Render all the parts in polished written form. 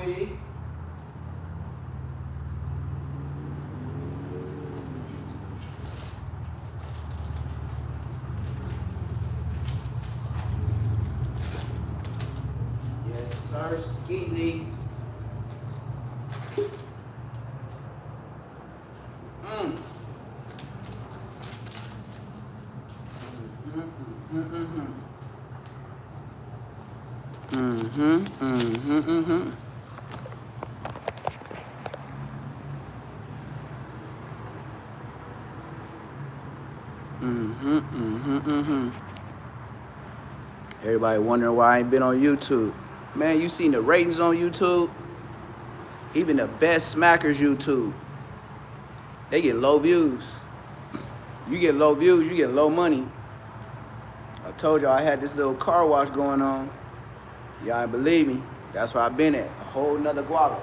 me. Yes, sir, Skeezy. Everybody wondering why I ain't been on YouTube. Man, you seen the ratings on YouTube? Even the best smackers YouTube, they get low views. You get low views, you get low money. I told y'all I had this little car wash going on. Y'all ain't believe me. That's where I've been at. A whole nother guava.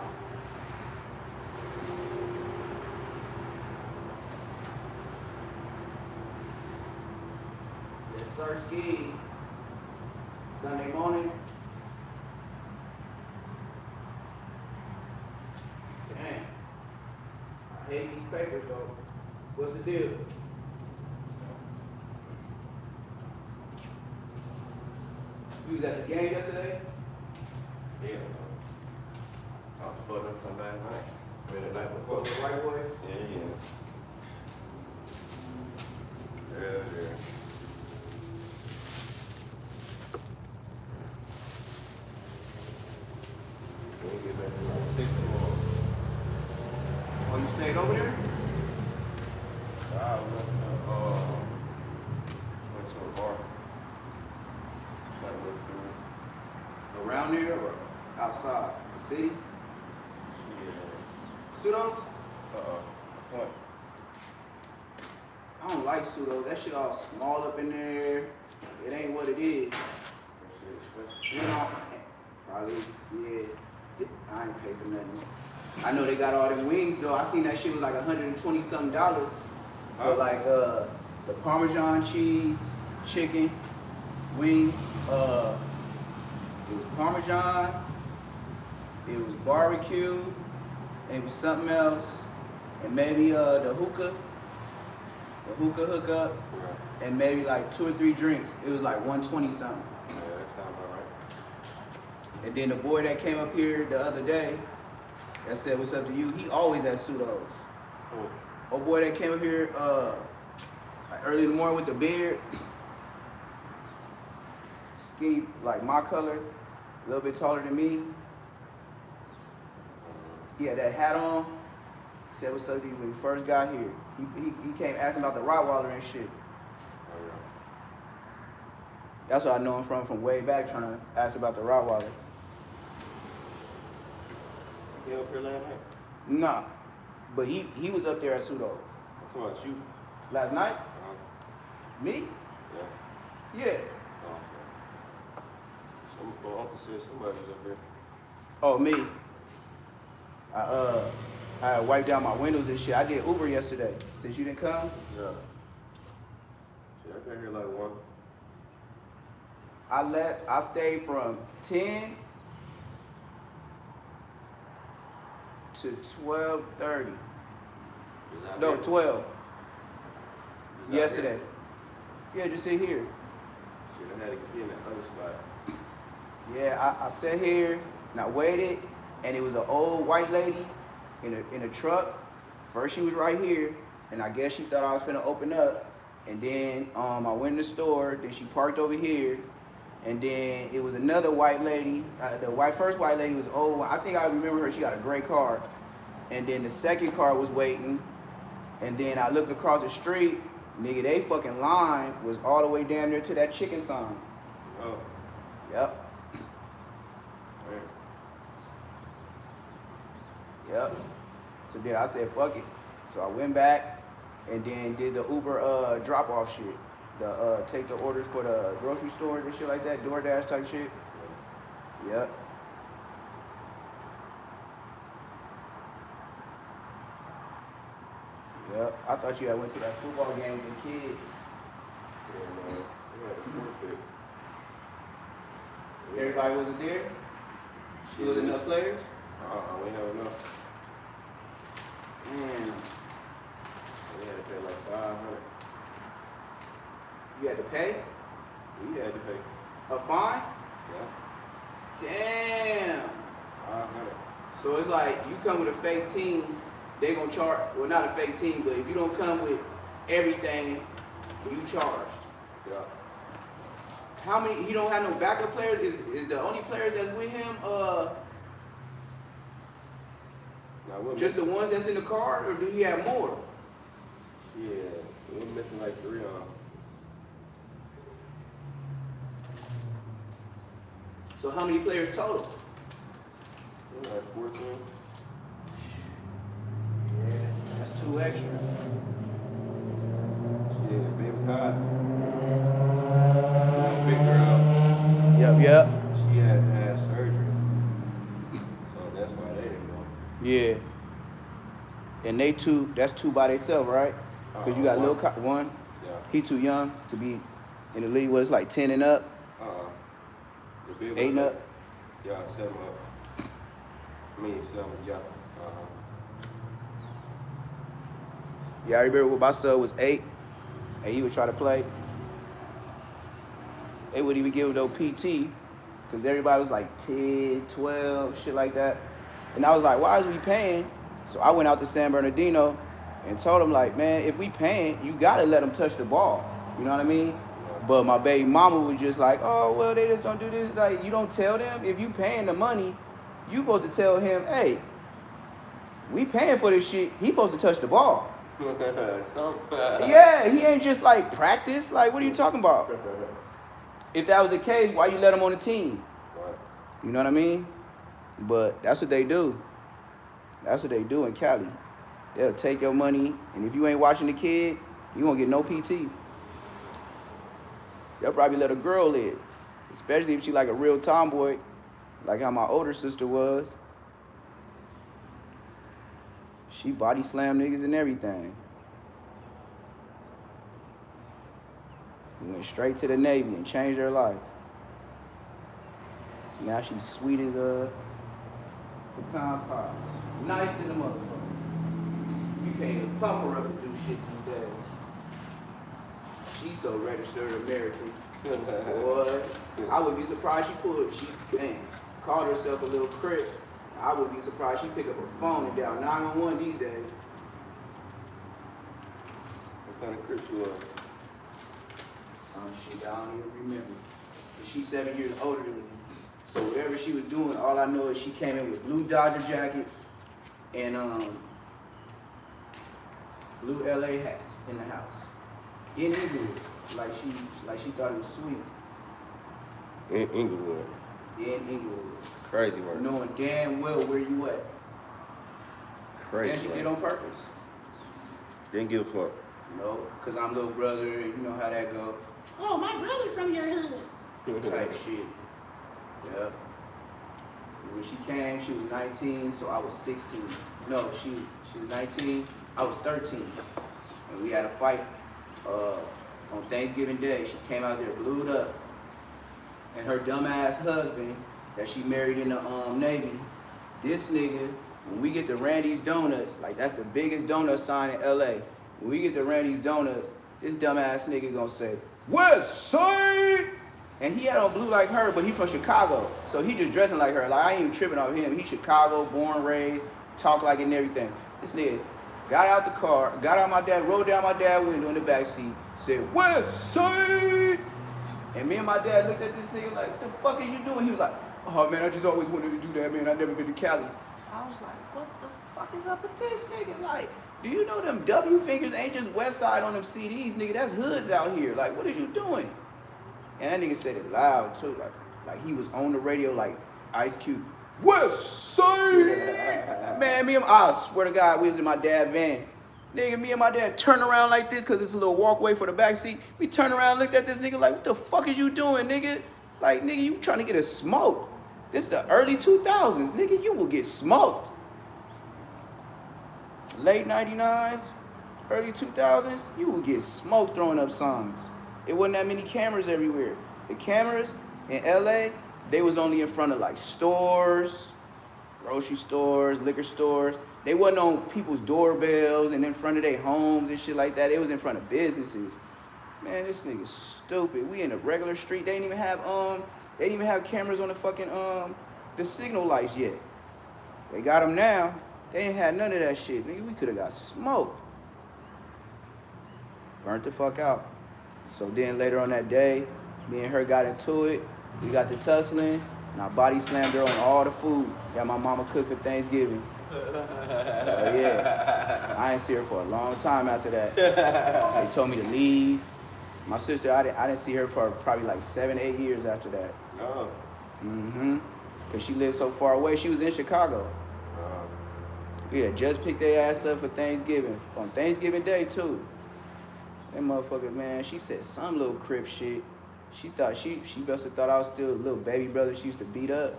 Yes, sir, Ski. Sunday morning. Damn. I hate these papers though. What's the deal? You was at the game yesterday? Yeah. I was fucked up from last night. The night before. The white boy? Yeah. Yeah. We'll get back to like 6 tomorrow. Oh, you stayed over there? I went to a bar. So I went through. Around there or outside the city? Yeah. Pseudos? Point. I don't like pseudos. That shit all small up in there. It ain't what it is. That shit You know, probably, yeah. I ain't pay for nothing. I know they got all them wings though. I seen that shit was like $120 something for like the Parmesan cheese, chicken, wings. It was Parmesan, it was barbecue, and it was something else, and maybe the hookah hookup, Yeah. and maybe like 2 or 3 drinks. It was like 120 something. Yeah, that sounds about right. And then the boy that came up here the other day, that said, "What's up to you?" He always at pseudos. Cool. Oh boy that came up here like early in the morning with the beard, skinny like my color, a little bit taller than me. He had that hat on. Said, "What's up to you?" When he first got here, he came asking about the Rottweiler and shit. Oh, yeah. That's what I know him from way back, trying to ask about the Rottweiler. You up here last night? Nah, but he was up there at pseudos I'm talking about you. last night. Me? Yeah. Yeah. Oh, okay. Well, Uncle said somebody was up there. Oh, me. I wiped down my windows and shit. I did Uber yesterday. Since you didn't come, Yeah. Shit, I got here like 1. I stayed from 10 to 12:30. No, 12 yesterday. Yeah, just sit here. Shit, I had a kid in that other spot. Yeah, I sat here and I waited, and it was an old white lady in a truck. First she was right here, and I guess she thought I was finna open up. And then I went in the store, then she parked over here, and then it was another white lady. First white lady was old. I think I remember her, she got a gray car. And then the second car was waiting, and then I looked across the street, nigga, they fucking line was all the way down there to that chicken sign. Oh. Yep. Right. Yep. So then I said, fuck it. So I went back and then did the Uber drop-off shit. The take the orders for the grocery store and shit like that, DoorDash type shit. Yep. Yep. I thought you had went to that football game with the kids. And we had a forfeit. Everybody wasn't there? She was enough players? We have enough. Damn. We had to pay like 500. You had to pay We had to pay. a fine? Yeah. Damn. 500. So it's like you come with a fake team, they gonna charge. Well, not a fake team, but if you don't come with everything, you charged. Yeah. How many? He don't have no backup players. Is the only players that's with him? Now we're Just the ones that's in the car, or do he have more? Yeah, we're missing like 3 of them. So how many players total? We're like 14. Yeah, that's 2 extra. Shit, baby Cod. We picked her up. Yep. She had to have surgery. So that's why they didn't go. Yeah. And they two, that's 2 by themselves, right? Because you got one. one. Yeah. He too young to be in the league. Was like 10 and up, The big 8 and one, up. Yeah, 7 up. I mean 7, yeah. Yeah, I remember when my son was 8, and he would try to play. They wouldn't even give him no PT, because everybody was like 10, 12, shit like that. And I was like, why is we paying? So I went out to San Bernardino and told him, like, man, if we paying, you gotta let them touch the ball. You know what I mean? But my baby mama was just like, oh, well, they just don't do this. Like, you don't tell them. If you paying the money, you supposed to tell him, hey, we paying for this shit. He supposed to touch the ball. Yeah, he ain't just like practice. Like, what are you talking about? If that was the case, why you let him on the team? Right. You know what I mean? But that's what they do. That's what they do in Cali. They'll take your money, and if you ain't watching the kid, you won't get no PT. They'll probably let a girl live, especially if she like a real tomboy, like how my older sister was. She body slam niggas and everything. We went straight to the Navy and changed her life. Now she's sweet as a pecan pie. Nice to the motherfucker. You can't even pump her up and do shit these days. She's so registered American. Boy, I would be surprised she called herself a little crip. I would be surprised she pick up her phone and dial 911 these days. What kind of crip you are? Some shit I don't even remember. But she's 7 years older than me. So whatever she was doing, all I know is she came in with blue Dodger jackets and blue LA hats in the house. In Inglewood. Like she thought it was sweet. In Inglewood. In Inglewood. Crazy work. Knowing damn well where you at. Crazy And she work. did on purpose. Didn't give a fuck. No, because I'm little brother, and you know how that go. Oh, my brother from your hood. Type shit. Yeah. When she came, she was 19, so I was 16. No, she was 19, I was 13. And we had a fight on Thanksgiving Day. She came out there blued up. And her dumbass husband that she married in the Navy, this nigga, when we get to Randy's Donuts, like that's the biggest donut sign in LA. When we get to Randy's Donuts, this dumbass nigga gonna say, West Side! And he had on blue like her, but he from Chicago. So he just dressing like her. Like I ain't even tripping off him. He Chicago, born, raised, talk like it and everything. This nigga got out the car, got out my dad, rolled down my dad's window in the back seat, said, West Side! And me and my dad looked at this nigga like, what the fuck is you doing? He was like, oh man, I just always wanted to do that, man. I never been to Cali. I was like, what the fuck is up with this nigga? Like, do you know them W fingers ain't just West Side on them CDs, nigga? That's hoods out here. Like, what is you doing? And that nigga said it loud too, like he was on the radio like Ice Cube. West Side! Man, I swear to God, we was in my dad's van. Nigga, me and my dad turned around like this because it's a little walkway for the back seat. We turned around, looked at this nigga like, what the fuck is you doing, nigga? Like, nigga, you trying to get us smoked. This is the early 2000s, nigga, you will get smoked. Late 99s, early 2000s, you will get smoked throwing up signs. It wasn't that many cameras everywhere. The cameras in LA, they was only in front of like stores, grocery stores, liquor stores. They wasn't on people's doorbells and in front of their homes and shit like that. It was in front of businesses. Man, this nigga's stupid. We in a regular street. They didn't even have cameras on the fucking the signal lights yet. They got them now. They ain't had none of that shit. Nigga, we could have got smoked. Burnt the fuck out. So then later on that day, me and her got into it. We got to tussling, and I body slammed her on all the food that my mama cooked for Thanksgiving. Yeah. I ain't see her for a long time after that. They told me to leave. My sister, I didn't see her for probably like 7, 8 years after that. Oh. Mm-hmm. Because she lived so far away. She was in Chicago. We had just picked their ass up for Thanksgiving. On Thanksgiving Day, too. That motherfucker, man, she said some little crip shit. She thought she must have thought I was still a little baby brother she used to beat up.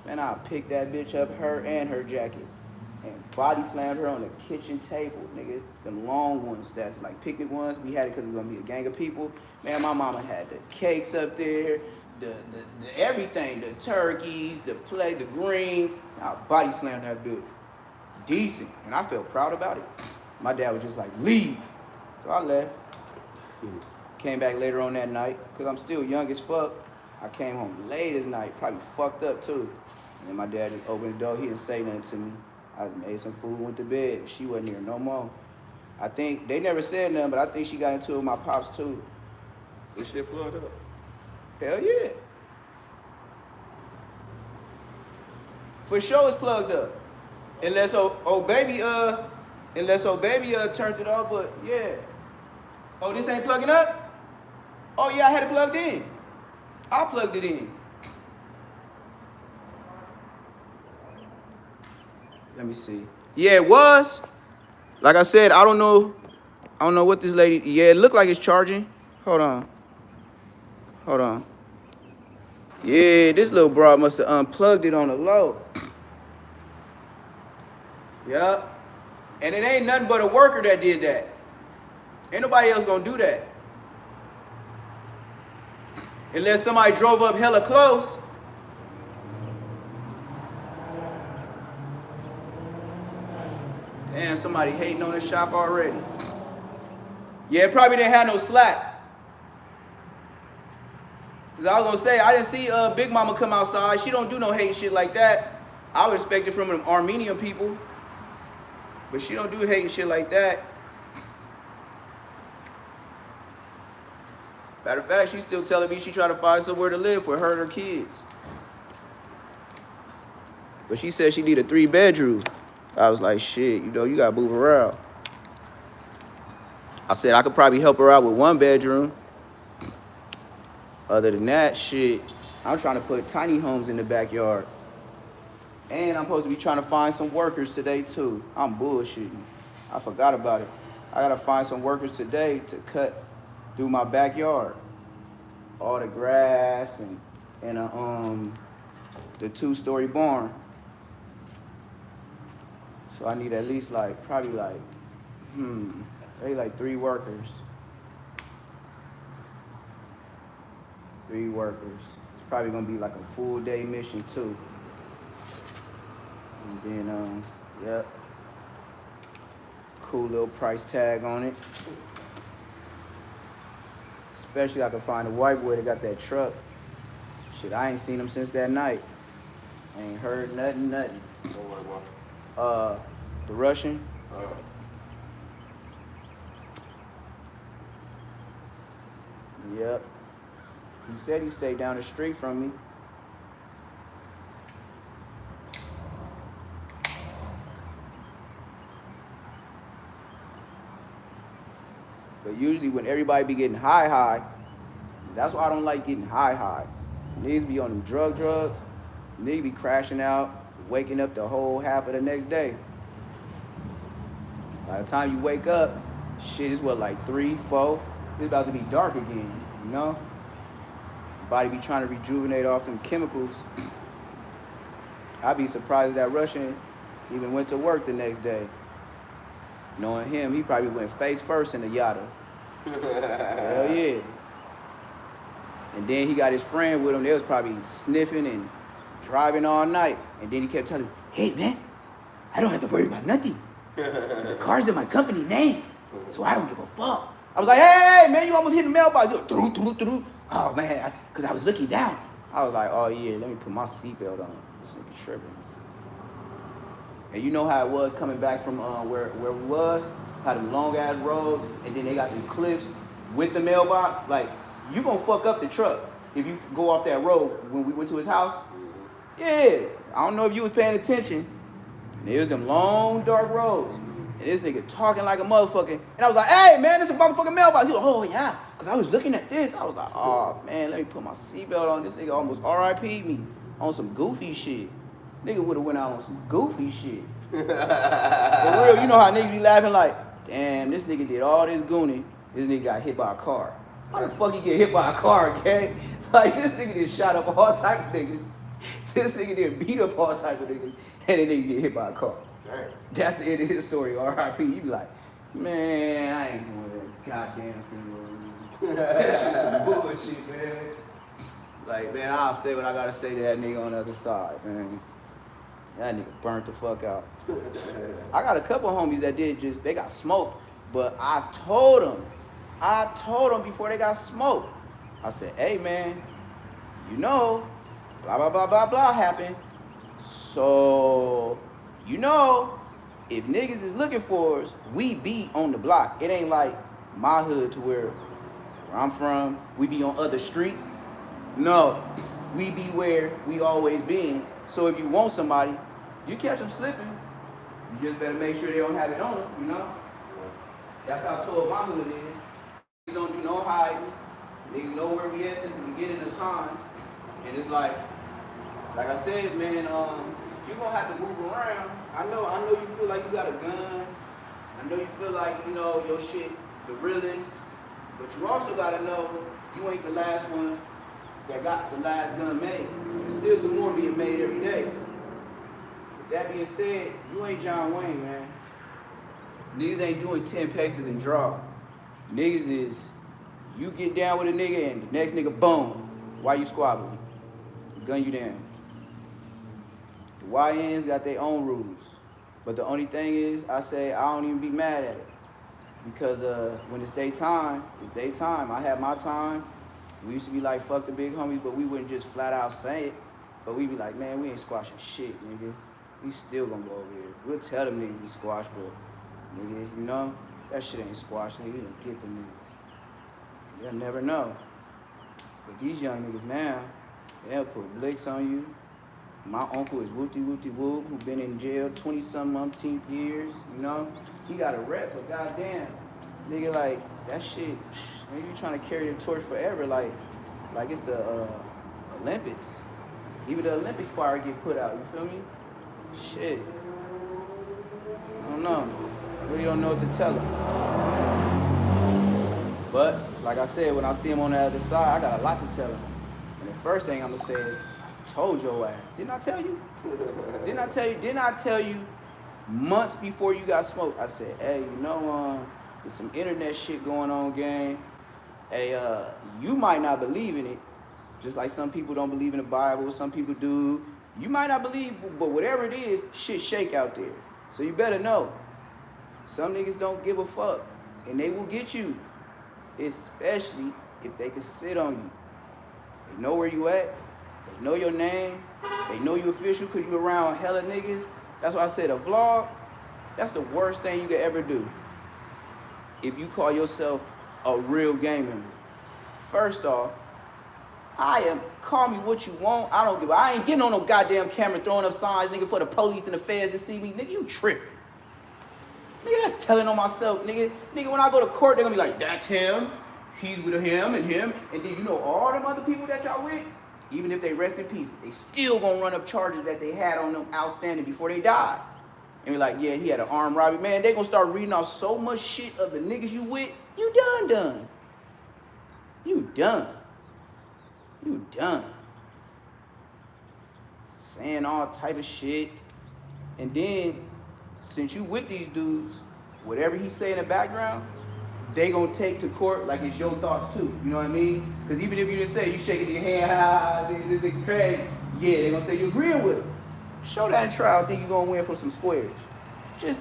Man, I picked that bitch up, her and her jacket, and body slammed her on the kitchen table, nigga. Them long ones, that's like picnic ones. We had it because it was gonna be a gang of people. Man, my mama had the cakes up there, the everything, the turkeys, the plate, the greens. I body slammed that bitch. Decent, and I felt proud about it. My dad was just like, leave. So I left. Came back later on that night, because I'm still young as fuck. I came home late as night, probably fucked up too. And then my dad just opened the door, he didn't say nothing to me. I just made some food, went to bed. She wasn't here no more. I think, they never said nothing, but I think she got into it with my pops too. This shit plugged up? Hell yeah. For sure it's plugged up. Unless old baby turned it off, but yeah. Oh, this ain't plugging up? Oh yeah, I had it plugged in. I plugged it in. Let me see. Yeah, it was. Like I said, I don't know what this lady. Yeah, it looked like it's charging. Hold on. Yeah, this little broad must have unplugged it on the low. Yup. And it ain't nothing but a worker that did that. Ain't nobody else gonna do that. Unless somebody drove up hella close. Damn, somebody hating on this shop already. Yeah, it probably didn't have no slack. Cause I was gonna say, I didn't see Big Mama come outside. She don't do no hating shit like that. I would expect it from them Armenian people. But she don't do hating shit like that. Matter of fact, she's still telling me she trying to find somewhere to live for her and her kids. But she said she need a 3-bedroom. I was like, shit, you gotta move around. I said I could probably help her out with 1 bedroom. Other than that, shit, I'm trying to put tiny homes in the backyard. And I'm supposed to be trying to find some workers today, too. I'm bullshitting. I forgot about it. I gotta find some workers today to cut through my backyard. All the grass and the 2-story barn. So I need at least probably 3 workers. 3 workers. It's probably gonna be like a full day mission too. And then, yep. Cool little price tag on it. Especially I could find a white boy that got that truck. Shit, I ain't seen him since that night. I ain't heard nothing. The Russian. Yep. He said he stayed down the street from me. But usually when everybody be getting high, that's why I don't like getting high. Niggas be on them drugs. Niggas be crashing out, waking up the whole half of the next day. By the time you wake up, shit is like 3, 4. It's about to be dark again, you know? Body be trying to rejuvenate off them chemicals. I'd be surprised if that Russian even went to work the next day. Knowing him, he probably went face first in the Yada. Hell yeah. And then he got his friend with him. They was probably sniffing and driving all night. And then he kept telling me, hey, man, I don't have to worry about nothing. The car's in my company name, so I don't give a fuck. I was like, hey, man, you almost hit the mailbox. You go, oh, man, because I was looking down. I was like, oh, yeah, let me put my seatbelt on. This nigga tripping. And you know how it was coming back from where we was? How them long-ass roads, and then they got these cliffs with the mailbox. Like, you gonna fuck up the truck if you go off that road when we went to his house. Yeah, I don't know if you was paying attention. There's them long, dark roads. And this nigga talking like a motherfucker. And I was like, hey, man, this is a motherfucking mailbox. He was like, oh, yeah. Because I was looking at this. I was like, oh, man, let me put my seatbelt on. This nigga almost RIP'd me on some goofy shit. Nigga would have went out on some goofy shit. For real, you know how niggas be laughing like, damn, this nigga did all this gooning. This nigga got hit by a car. How the fuck he get hit by a car, okay? Like, this nigga did shot up all type of niggas. This nigga did beat up all type of niggas. And then nigga get hit by a car. Dang. That's the end of his story, R.I.P. You be like, man, I ain't going to that goddamn funeral. That shit's some bullshit, man. Like, man, I'll say what I gotta say to that nigga on the other side, man. That nigga burnt the fuck out. I got a couple homies that they got smoked, but I told them before they got smoked. I said, hey, man, you know, blah, blah, blah, blah, blah happened. So, you know, if niggas is looking for us, we be on the block. It ain't like my hood to where I'm from, we be on other streets. No, we be where we always been. So if you want somebody, you catch them slipping. You just better make sure they don't have it on them, you know? That's how tall my hood is. Niggas don't do no hiding. Niggas know where we at since the beginning of time. And it's like I said, man, you're gonna have to move around. I know you feel like you got a gun. I know you feel like, you know, your shit the realest. But you also gotta know you ain't the last one that got the last gun made. There's still some more being made every day. With that being said, you ain't John Wayne, man. Niggas ain't doing 10 paces and draw. Niggas is, you get down with a nigga and the next nigga, boom. Why you squabbling? Gun you down. The YNs got their own rules. But the only thing is, I say, I don't even be mad at it. Because when it's their time, it's their time. I had my time. We used to be like, fuck the big homies, but we wouldn't just flat out say it. But we be like, man, we ain't squashing shit, nigga. We still gonna go over there. We'll tell them niggas we squash, but nigga, you know, that shit ain't squashed, nigga. You don't get them niggas. You'll never know. But these young niggas now, they'll put blicks on you. My uncle is whoopty whoop, who been in jail 20-some years, you know? He got a rep, but goddamn, nigga, like, that shit, nigga, you trying to carry the torch forever, like it's the Olympics. Even the Olympics fire get put out, you feel me? Shit. I don't know. I really don't know what to tell him. But, like I said, when I see him on the other side, I got a lot to tell him. And the first thing I'm gonna say is, I told your ass. Didn't I tell you? Didn't I tell you months before you got smoked? I said, hey, you know, there's some internet shit going on, gang. Hey, you might not believe in it. Just like some people don't believe in the Bible, some people do. You might not believe, but whatever it is, shit shake out there. So you better know. Some niggas don't give a fuck, and they will get you, especially if they can sit on you. They know where you at. They know your name. They know you official because you around hella niggas. That's why I said a vlog, that's the worst thing you could ever do. If you call yourself a real gamer. First off, call me what you want. I ain't getting on no goddamn camera throwing up signs, nigga, for the police and the feds to see me. Nigga, you tripping. Nigga, that's telling on myself, nigga. Nigga, when I go to court, they're gonna be like, that's him. He's with him. And then you know all them other people that y'all with, even if they rest in peace, they still gonna run up charges that they had on them outstanding before they died. And be like, yeah, he had an armed robbery. Man, they gonna start reading off so much shit of the niggas you with. You done. You done. Saying all type of shit. And then, since you with these dudes, whatever he say in the background, they gonna take to court like it's your thoughts too. You know what I mean? Because even if you didn't say, you shaking your hand, this nigga crazy. Yeah, they're gonna say you agreeing with them. Show that in trial, think you're gonna win from some squares. Just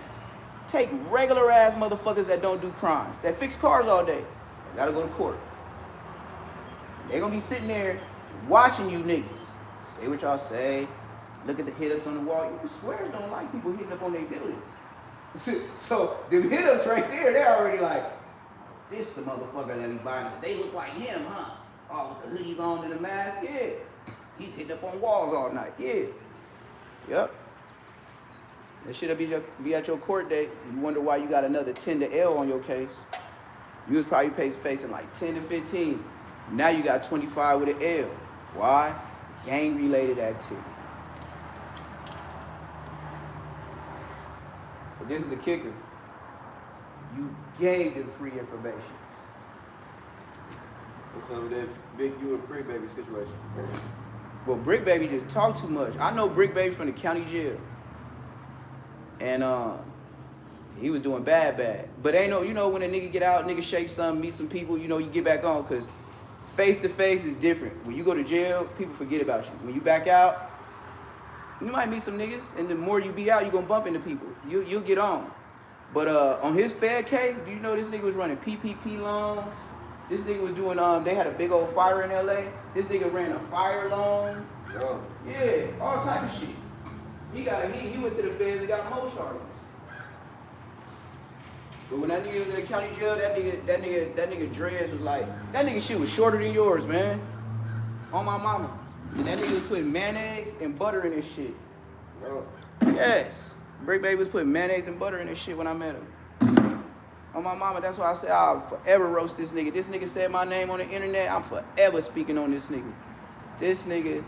take regular ass motherfuckers that don't do crimes, that fix cars all day. They gotta go to court. They're gonna be sitting there watching you niggas. Say what y'all say. Look at the hit-ups on the wall. The squares don't like people hitting up on their buildings. So the hit-ups right there, they're already like, this the motherfucker that we buying. They look like him, huh? Oh, with the hoodies on and the mask, yeah. He's hitting up on walls all night, yeah. Yep. That shit'll be at your court date. You wonder why you got another 10 to L on your case. You was probably facing like 10 to 15. Now you got 25 with an L. Why? Gang-related activity. But this is the kicker. You gave them free information. What's up with that big you and Brick Baby situation? Well, Brick Baby just talk too much. I know Brick Baby from the county jail. And he was doing bad. But ain't no, you know, when a nigga get out, nigga shake something, meet some people, you know, you get back on, because face to face is different. When you go to jail, people forget about you. When you back out, you might meet some niggas, and the more you be out, you gonna bump into people. You'll get on. But on his Fed case, do you know this nigga was running PPP loans? This nigga was doing, they had a big old fire in LA. This nigga ran a fire loan. Oh. Yeah, all type of shit. He went to the feds and got more charges. But when that nigga was in the county jail, that nigga dreads was like, that nigga shit was shorter than yours, man. On my mama. And that nigga was putting mayonnaise and butter in his shit. No. Yes. Brick Baby was putting mayonnaise and butter in his shit when I met him. On my mama, that's why I said I'll forever roast this nigga. This nigga said my name on the internet, I'm forever speaking on this nigga. This nigga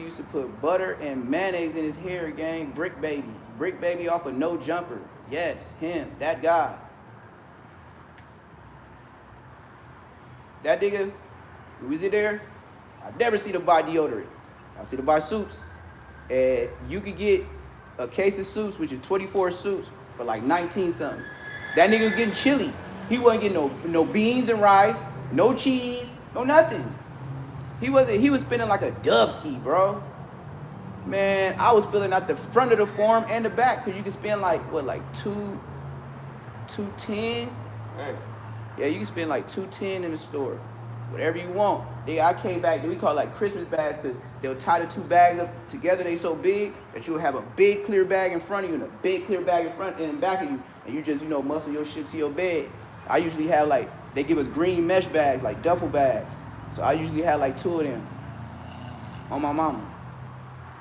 used to put butter and mayonnaise in his hair, gang. Brick Baby. Brick Baby off of No Jumper. Yes, him, that guy. That nigga, who was it there? I never see them buy deodorant. I see them buy soups. And you could get a case of soups, which is 24 soups, for like 19 something. That nigga was getting chili. He wasn't getting no beans and rice, no cheese, no nothing. He was spending like a dubski, bro. Man, I was filling out the front of the form and the back, because you can spend like, what, like $210? Hey. Yeah, you can spend like $210 in the store. Whatever you want. I came back, we call it like Christmas bags, because they'll tie the two bags up together. They so big that you'll have a big clear bag in front of you and a big clear bag in front and back of you. And you just, muscle your shit to your bed. I usually have like, they give us green mesh bags, like duffel bags. So I usually have like 2 of them on my mama.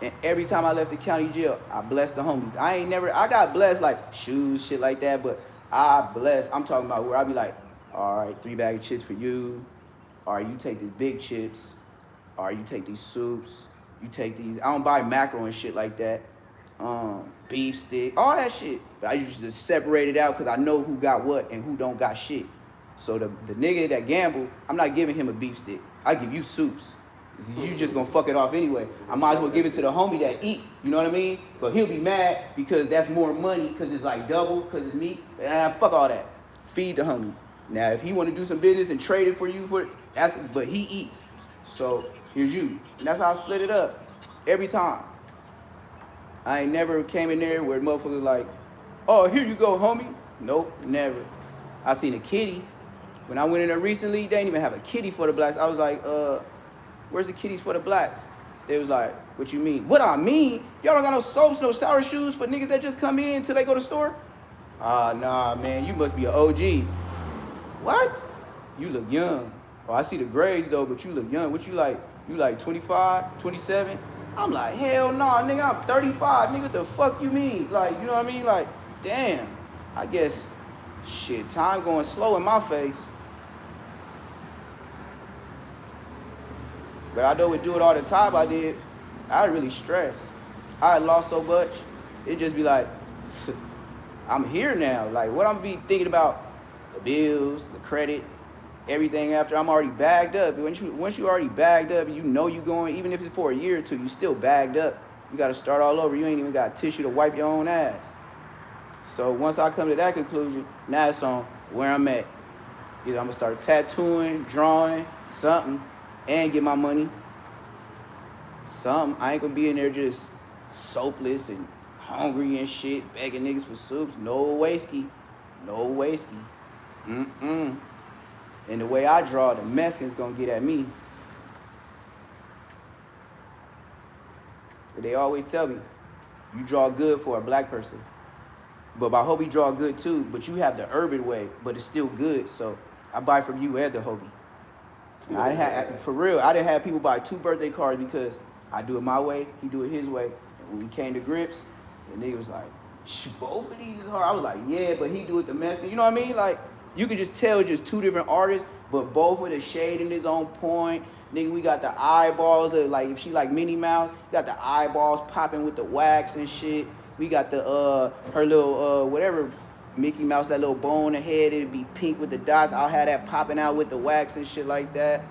And every time I left the county jail, I blessed the homies. I got blessed like shoes, shit like that, but I'm talking about where I be like, all right, 3 bags of chips for you. All right, you take these big chips. All right, you take these soups. You take these, I don't buy mackerel and shit like that. Beef stick, all that shit. But I usually just separate it out because I know who got what and who don't got shit. So the nigga that gamble, I'm not giving him a beef stick. I give you soups. You just gonna fuck it off anyway. I might as well give it to the homie that eats, you know what I mean? But he'll be mad because that's more money, because it's like double, because it's meat. Fuck all that. Feed the homie. Now, if he want to do some business and trade it for you, but he eats. So here's you. And that's how I split it up every time. I ain't never came in there where motherfuckers like, oh, here you go, homie. Nope, never. I seen a kitty. When I went in there recently, they didn't even have a kitty for the blacks. I was like, where's the kitties for the blacks? They was like, what you mean? What I mean? Y'all don't got no soaps, no sour shoes for niggas that just come in until they go to the store? Nah, man, you must be an OG. What? You look young. Oh, I see the grades though, but you look young. What you like? You like 25, 27? I'm like, hell nah, nigga, I'm 35. Nigga, what the fuck you mean? Like, you know what I mean? Like, damn. I guess, shit, time going slow in my face. But I know would do it all the time I really stress. I had lost so much, it just be like, I'm here now. Like, what I'm be thinking about, the bills, the credit, everything after I'm already bagged up. Once you already bagged up, you know you going, even if it's for a year or two, you still bagged up. You got to start all over. You ain't even got tissue to wipe your own ass. So once I come to that conclusion, now it's on where I'm at. Either I'm going to start tattooing, drawing, something, and get my money. Some I ain't gonna be in there just soapless and hungry and shit, begging niggas for soups. No whiskey. No whiskey. Mm-mm. And the way I draw, the Mexicans gonna get at me. But they always tell me, you draw good for a black person. But my Hobie draw good too, but you have the urban way, but it's still good. So I buy from you and the Hobie. I didn't have, for real, I didn't have people buy 2 birthday cards because I do it my way, he do it his way. And when we came to grips, the nigga was like, both of these is hard. I was like, yeah, but he do it the Mexican. You know what I mean? Like, you can just tell just 2 different artists, but both of the shading is on point. Nigga, we got the eyeballs of, like, if she like Minnie Mouse, we got the eyeballs popping with the wax and shit. We got the, her little, whatever, Mickey Mouse, that little bow on the head, it'd be pink with the dots. I'll have that popping out with the wax and shit like that.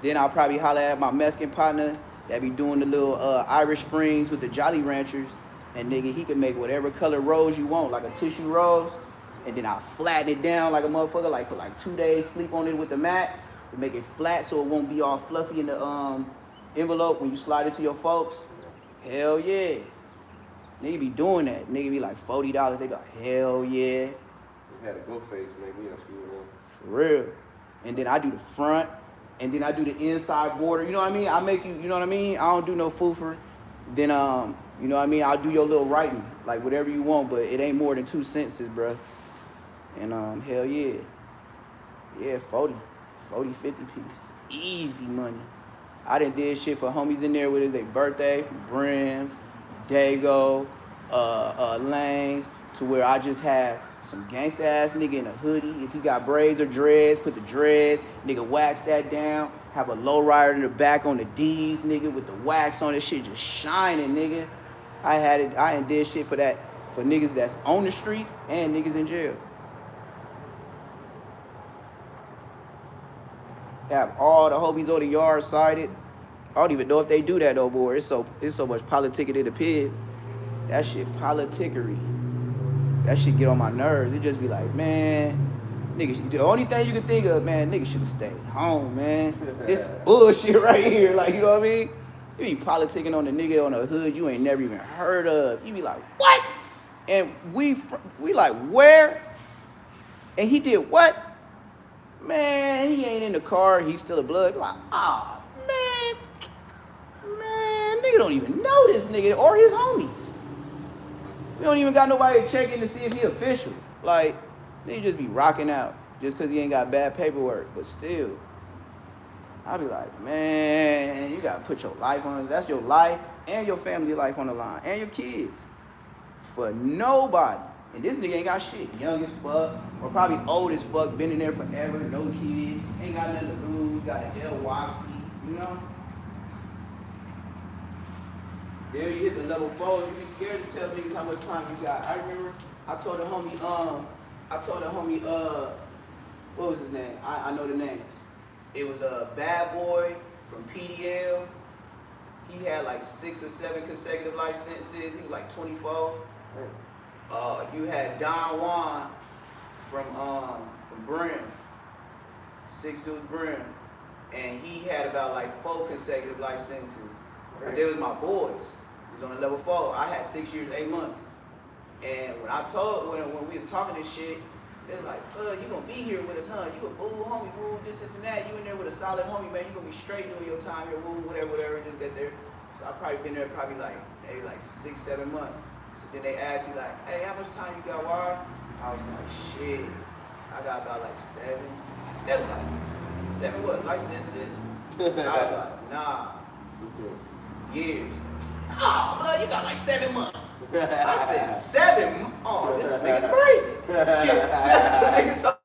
Then I'll probably holler at my Mexican partner that be doing the little Irish Springs with the Jolly Ranchers. And nigga, he can make whatever color rose you want, like a tissue rose. And then I'll flatten it down like a motherfucker, like for like 2 days, sleep on it with the mat. To make it flat so it won't be all fluffy in the envelope when you slide it to your folks. Hell yeah. Nigga be doing that. Nigga be like $40. They go, hell yeah. You had a go face, make me a few of them. For real. And then I do the front, and then I do the inside border. You know what I mean? I make you, you know what I mean? I don't do no foofer. Then, you know what I mean? I'll do your little writing, like whatever you want, but it ain't more than 2 sentences, bro. And hell yeah. Yeah, 40, 50 piece. Easy money. I done did shit for homies in there with his birthday, from Brims, Dago, Lanes, to where I just have some gangsta ass nigga in a hoodie. If he got braids or dreads, put the dreads, nigga wax that down. Have a low rider in the back on the D's, nigga, with the wax on this shit just shining, nigga. I did shit for that, for niggas that's on the streets and niggas in jail. Have all the Hobies on the yard sided. I don't even know if they do that though, boy. It's so much politicking in the pit. That shit politickery. That shit get on my nerves. It just be like, man, nigga, the only thing you can think of, man, nigga should have stayed home, man. This bullshit right here, like, you know what I mean? You be politicking on the nigga on the hood you ain't never even heard of. You be like, what? And we like, where? And he did what? Man, he ain't in the car. He's still a blood. Like, ah, man, nigga don't even know this nigga or his homies. We don't even got nobody checking to see if he official. Like, nigga just be rocking out just because he ain't got bad paperwork. But still, I be like, man, you got to put your life on it. That's your life and your family life on the line and your kids. For nobody. And this nigga ain't got shit. Young as fuck, or probably old as fuck, been in there forever, no kids, ain't got nothing to lose, got a Del Wopsky, you know? Then you hit the level 4, you be scared to tell niggas how much time you got. I remember I told the homie, what was his name? I know the names. It was a bad boy from PDL. He had like 6 or 7 consecutive life sentences. He was like 24. You had Don Juan from Brim, 6 dudes Brim, and he had about like 4 consecutive life sentences. But they was my boys. He was on the level 4. I had 6 years, 8 months. And when we was talking this shit, they was like, you gonna be here with us, huh? You a boo homie, boo, this and that. You in there with a solid homie, man. You gonna be straight doing your time here, boo, whatever, just get there. So I probably been there maybe 6, 7 months. So then they asked me like, hey, how much time you got, why? I was like, shit, I got about like 7. That was like, 7 what, life sentences? I was like, nah, years. Oh, blood, you got like 7 months. I said, 7? Oh, this nigga's crazy. That's the nigga talking.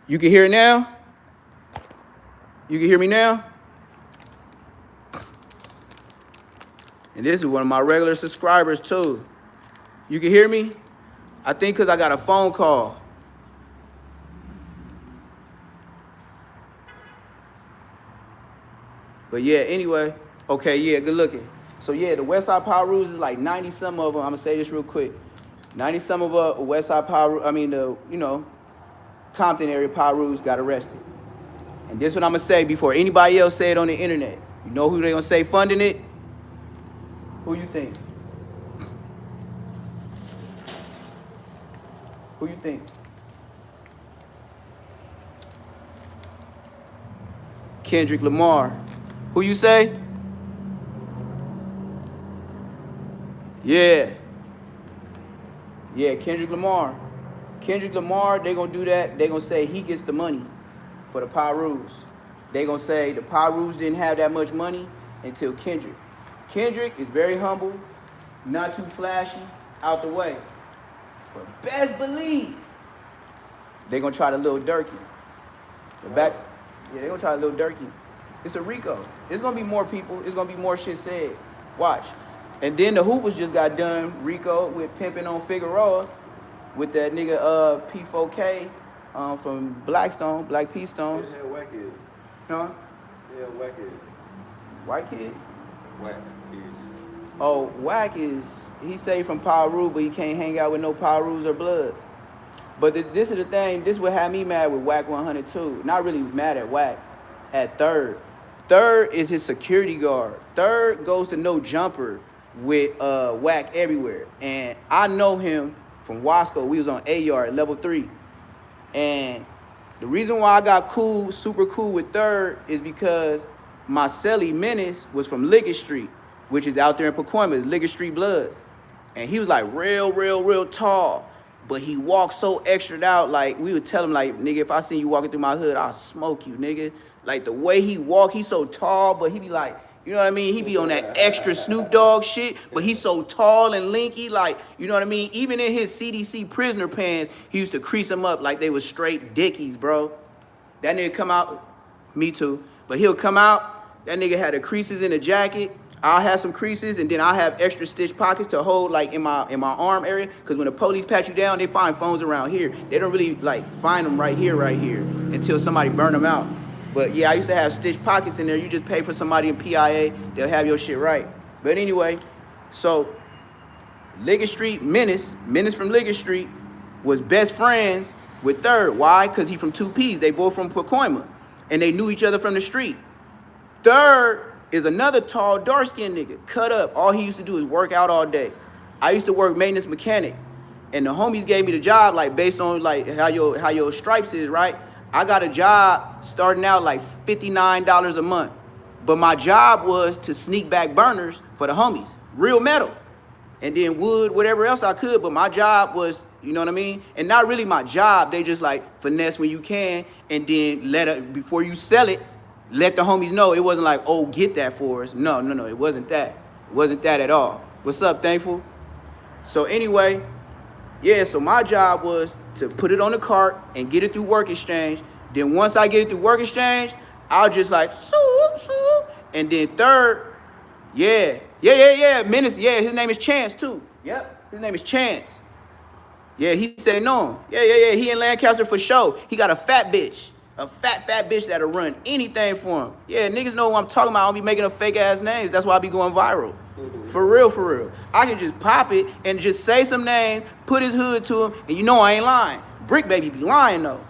You can hear it now? You can hear me now? And this is one of my regular subscribers too. You can hear me? I think because I got a phone call. But yeah, anyway. Okay, yeah, good looking. So yeah, the Westside Power Rules is like 90 some of them. I'm gonna say this real quick. 90 some of Westside Power, Compton area Power Rules got arrested. And this is what I'm gonna say before anybody else say it on the internet. You know who they gonna say funding it? Who you think? Who you think? Kendrick Lamar. Who you say? Yeah. Yeah, Kendrick Lamar. Kendrick Lamar, they gonna do that. They gonna say he gets the money for the Pyrus. They gonna say the Pyrus didn't have that much money until Kendrick. Kendrick is very humble, not too flashy, out the way. But best believe they gonna try to Lil Durky. Yeah, they gonna try to Lil Durky. It's a Rico. There's gonna be more people. It's gonna be more shit said. Watch. And then the Hoopers just got done, Rico, with pimping on Figueroa with that nigga P4K from Blackstone, Black P Stones. Yeah, Wack is. Huh? Yeah, Wack is. White kid? Wack is. Oh, Wack is, he say from Power Rule, but he can't hang out with no Power Rules or Bloods. But this is the thing, this would have me mad with Wack 102. Not really mad at Wack, at Third. Third is his security guard. Third goes to No Jumper with Wack everywhere. And I know him from Wasco. We was on A-Yard, level 3. And the reason why I got cool, super cool with Third is because my celly Menace was from Liggett Street, which is out there in Pacoima. It's Liggett Street Bloods. And he was like real tall. But he walked so extra out, like we would tell him like, nigga, if I see you walking through my hood, I'll smoke you, nigga. Like the way he walk, he's so tall, but he be like, you know what I mean? He be on that extra Snoop Dogg shit, but he's so tall and linky, like, you know what I mean? Even in his CDC prisoner pants, he used to crease them up like they was straight dickies, bro. That nigga come out, me too, but he'll come out, that nigga had the creases in the jacket. I'll have some creases, and then I'll have extra stitch pockets to hold like in my arm area, because when the police pat you down, they find phones around here. They don't really like find them right here, until somebody burn them out. But yeah, I used to have stitch pockets in there. You just pay for somebody in PIA, they'll have your shit right. But anyway, so Liggett Street, Menace from Liggett Street was best friends with Third. Why? Because he from 2Ps. They both from Pacoima. And they knew each other from the street. Third is another tall, dark-skinned nigga, cut up. All he used to do is work out all day. I used to work maintenance mechanic. And the homies gave me the job, like, based on, like, how your stripes is, right? I got a job starting out, like, $59 a month. But my job was to sneak back burners for the homies. Real metal. And then wood, whatever else I could. But my job was, you know what I mean? And not really my job. They just, like, finesse when you can. And then before you sell it, let the homies know. It wasn't like, oh, get that for us. No, it wasn't that. It wasn't that at all. What's up, Thankful? So anyway, yeah, so my job was to put it on the cart and get it through work exchange. Then once I get it through work exchange, I'll just like, swoop. And then Third, yeah. Menace, yeah, his name is Chance too. Yep, his name is Chance. Yeah, he said no. Yeah, he in Lancaster for sure. He got a fat bitch. A fat bitch that'll run anything for him. Yeah, niggas know what I'm talking about. I don't be making up fake ass names. That's why I be going viral. For real. I can just pop it and just say some names, put his hood to him, and you know I ain't lying. Brick Baby be lying though.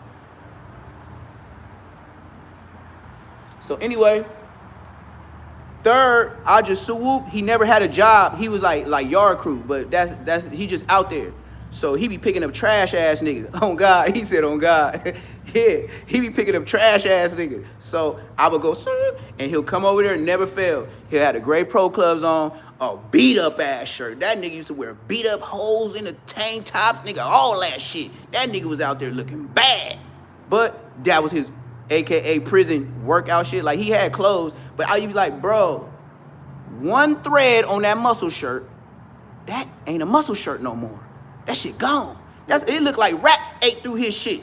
So anyway, Third, I just swoop. He never had a job. He was like yard crew, but that's he just out there. So he be picking up trash ass niggas. On God, he said on God. Yeah, he be picking up trash ass niggas. So I would go, and he'll come over there and never fail. He'll have the gray pro clubs on, a beat up ass shirt. That nigga used to wear beat up holes in the tank tops, nigga, all that shit. That nigga was out there looking bad. But that was his AKA prison workout shit. Like he had clothes, but I'd be like, bro, one thread on that muscle shirt, that ain't a muscle shirt no more. That shit gone. It looked like rats ate through his shit.